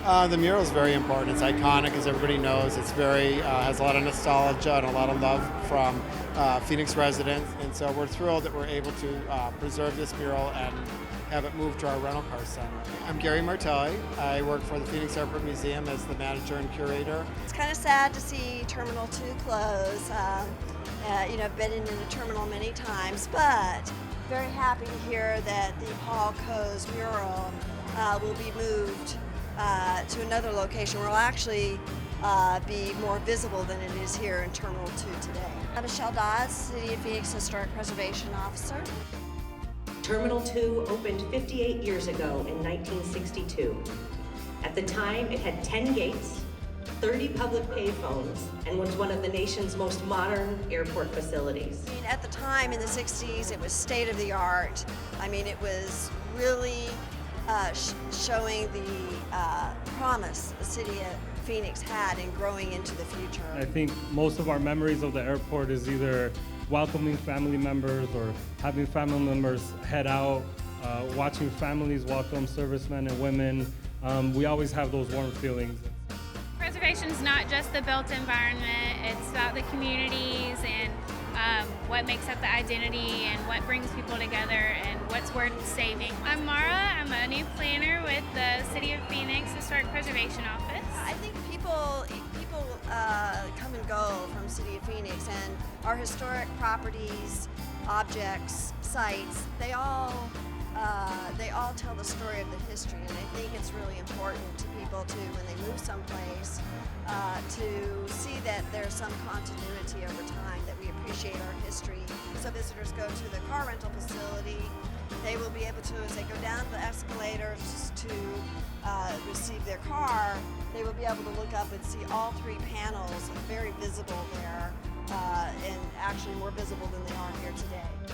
The mural is very important. It's iconic, as everybody knows. It's very has a lot of nostalgia and a lot of love from Phoenix residents, and so we're thrilled that we're able to preserve this mural and have it moved to our rental car center. I'm Gary Martelli. I work for the Phoenix Airport Museum as the manager and curator. It's kind of sad to see Terminal 2 close. I've been in the terminal many times, but very happy to hear that the Paul Coe's mural will be moved to another location where it will actually be more visible than it is here in Terminal 2 today. I'm Michelle Dodds, City of Phoenix Historic Preservation Officer. Terminal 2 opened 58 years ago in 1962. At the time, it had 10 gates, 30 public payphones, and was one of the nation's most modern airport facilities. At the time in the 60s, it was state of the art. It was really showing the promise the city of Phoenix had in growing into the future. I think most of our memories of the airport is either welcoming family members or having family members head out, watching families welcome servicemen and women. We always have those warm feelings. Preservation is not just the built environment, it's about the communities and what makes up the identity and what brings people together and what's worth saving. I'm Maura. I'm a new planner with the City of Phoenix Historic Preservation Office. I think people come and go from City of Phoenix, and our historic properties, objects, sites, they all tell the story of the history, and I think it's really important to people when they move someplace to see that there's some continuity over time, that we appreciate our history. So visitors go to the car rental facility, they will be able to, as they go down the escalators to receive their car, they will be able to look up and see all three panels very visible there, and actually more visible than they are here today.